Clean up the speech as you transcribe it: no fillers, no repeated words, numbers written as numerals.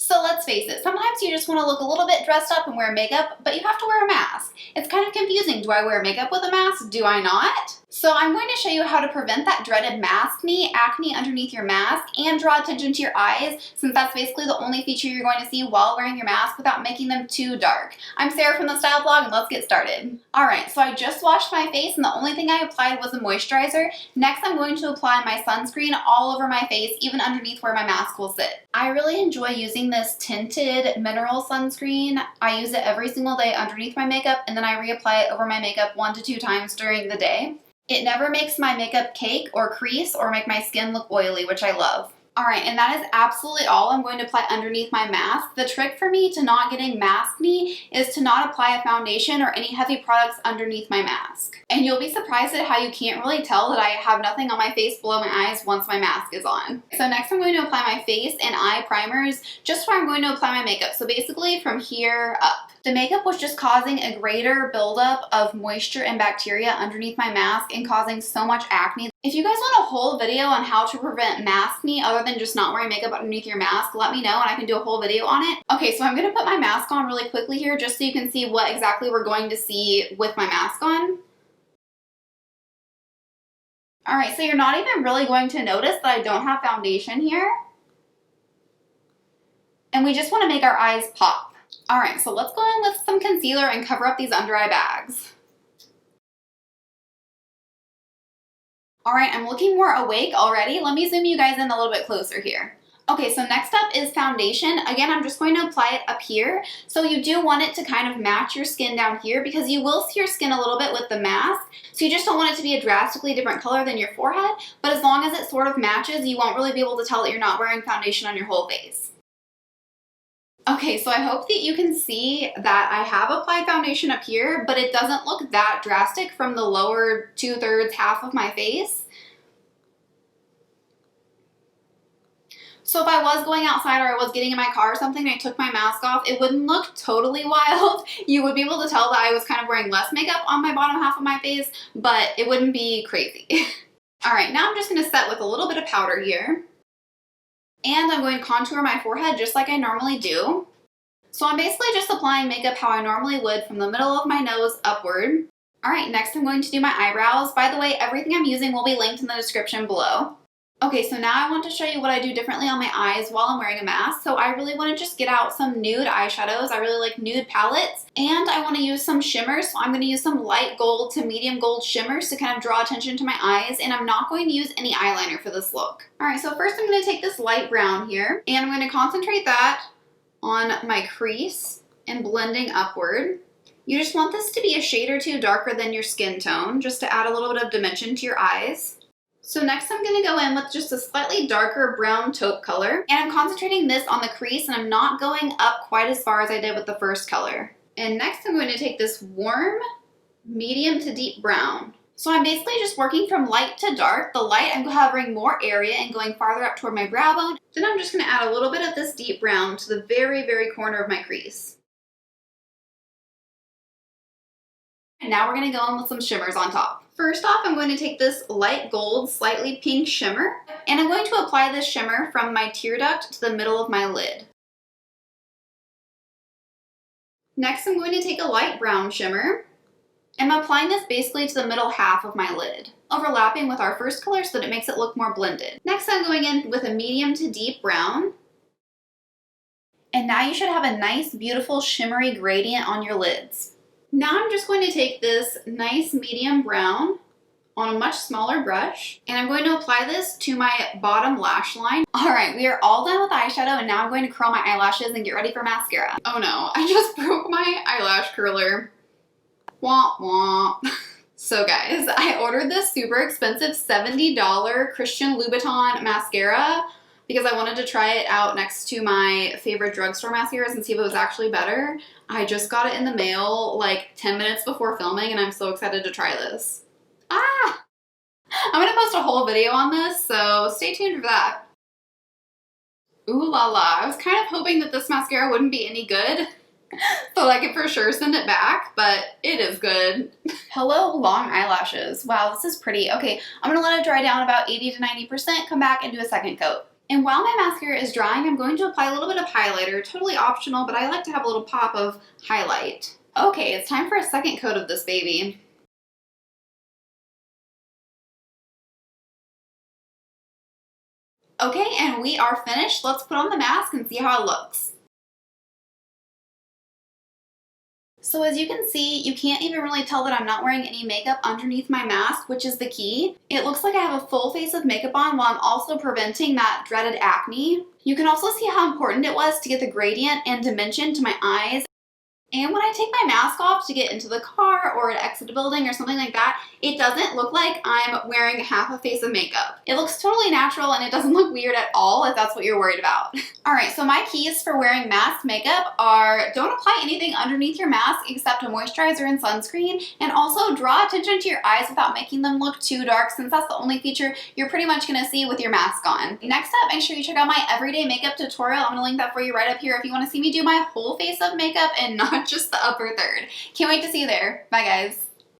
So let's face it, sometimes you just want to look a little bit dressed up and wear makeup, but you have to wear a mask. It's kind of confusing. Do I wear makeup with a mask? Do I not? So I'm going to show you how to prevent that dreaded maskne, acne underneath your mask, and draw attention to your eyes, since that's basically the only feature you're going to see while wearing your mask without making them too dark. I'm Sarah from the Style Blog, and let's get started. Alright, so I just washed my face, and the only thing I applied was a moisturizer. Next, I'm going to apply my sunscreen all over my face, even underneath where my mask will sit. I really enjoy using this tinted mineral sunscreen. I use it every single day underneath my makeup, and then I reapply it over my makeup 1 to 2 times during the day. It never makes my makeup cake or crease or make my skin look oily, which I love. Alright, and that is absolutely all I'm going to apply underneath my mask. The trick for me to not getting maskne is to not apply a foundation or any heavy products underneath my mask. And you'll be surprised at how you can't really tell that I have nothing on my face below my eyes once my mask is on. So next I'm going to apply my face and eye primers just where I'm going to apply my makeup. So basically from here up. The makeup was just causing a greater buildup of moisture and bacteria underneath my mask and causing so much acne. If you guys want a whole video on how to prevent maskne other than just not wearing makeup underneath your mask, let me know and I can do a whole video on it. Okay, so I'm going to put my mask on really quickly here just so you can see what exactly we're going to see with my mask on. Alright, so you're not even really going to notice that I don't have foundation here. And we just want to make our eyes pop. Alright, so let's go in with some concealer and cover up these under eye bags. Alright, I'm looking more awake already. Let me zoom you guys in a little bit closer here. Okay, so next up is foundation. Again, I'm just going to apply it up here. So you do want it to kind of match your skin down here because you will see your skin a little bit with the mask. So you just don't want it to be a drastically different color than your forehead. But as long as it sort of matches, you won't really be able to tell that you're not wearing foundation on your whole face. Okay, so I hope that you can see that I have applied foundation up here, but it doesn't look that drastic from the lower 2/3 half of my face. So if I was going outside or I was getting in my car or something and I took my mask off, it wouldn't look totally wild. You would be able to tell that I was kind of wearing less makeup on my bottom half of my face, but it wouldn't be crazy. Alright, now I'm just going to set with a little bit of powder here. And I'm going to contour my forehead just like I normally do. So I'm basically just applying makeup how I normally would from the middle of my nose upward. Alright, next I'm going to do my eyebrows. By the way, everything I'm using will be linked in the description below. Okay, so now I want to show you what I do differently on my eyes while I'm wearing a mask. So I really want to just get out some nude eyeshadows. I really like nude palettes. And I want to use some shimmers. So I'm going to use some light gold to medium gold shimmers to kind of draw attention to my eyes. And I'm not going to use any eyeliner for this look. Alright, so first I'm going to take this light brown here. And I'm going to concentrate that on my crease and blending upward. You just want this to be a shade or two darker than your skin tone, just to add a little bit of dimension to your eyes. So next I'm going to go in with just a slightly darker brown taupe color. And I'm concentrating this on the crease and I'm not going up quite as far as I did with the first color. And next I'm going to take this warm, medium to deep brown. So I'm basically just working from light to dark. The light I'm covering more area and going farther up toward my brow bone. Then I'm just going to add a little bit of this deep brown to the very, very corner of my crease. And now we're going to go in with some shimmers on top. First off, I'm going to take this light gold, slightly pink shimmer, and I'm going to apply this shimmer from my tear duct to the middle of my lid. Next, I'm going to take a light brown shimmer, and I'm applying this basically to the middle half of my lid, overlapping with our first color so that it makes it look more blended. Next, I'm going in with a medium to deep brown, and now you should have a nice, beautiful, shimmery gradient on your lids. Now I'm just going to take this nice medium brown on a much smaller brush, and I'm going to apply this to my bottom lash line. Alright, we are all done with eyeshadow, and now I'm going to curl my eyelashes and get ready for mascara. Oh no, I just broke my eyelash curler. Womp womp. So guys, I ordered this super expensive $70 Christian Louboutin mascara because I wanted to try it out next to my favorite drugstore mascaras and see if it was actually better. I just got it in the mail like 10 minutes before filming and I'm so excited to try this. Ah! I'm gonna post a whole video on this, so stay tuned for that. Ooh la la, I was kind of hoping that this mascara wouldn't be any good, so I could for sure send it back, but it is good. Hello, long eyelashes. Wow, this is pretty. Okay, I'm gonna let it dry down about 80 to 90%, come back and do a second coat. And while my mascara is drying, I'm going to apply a little bit of highlighter, totally optional, but I like to have a little pop of highlight. Okay, it's time for a second coat of this baby. Okay, and we are finished. Let's put on the mask and see how it looks. So as you can see, you can't even really tell that I'm not wearing any makeup underneath my mask, which is the key. It looks like I have a full face of makeup on while I'm also preventing that dreaded acne. You can also see how important it was to get the gradient and dimension to my eyes. And when I take my mask off to get into the car or to exit a building or something like that, it doesn't look like I'm wearing half a face of makeup. It looks totally natural and it doesn't look weird at all if that's what you're worried about. Alright, so my keys for wearing masked makeup are don't apply anything underneath your mask except a moisturizer and sunscreen, and also draw attention to your eyes without making them look too dark, since that's the only feature you're pretty much going to see with your mask on. Next up, make sure you check out my everyday makeup tutorial. I'm going to link that for you right up here if you want to see me do my whole face of makeup and not just the upper third. Can't wait to see you there. Bye guys.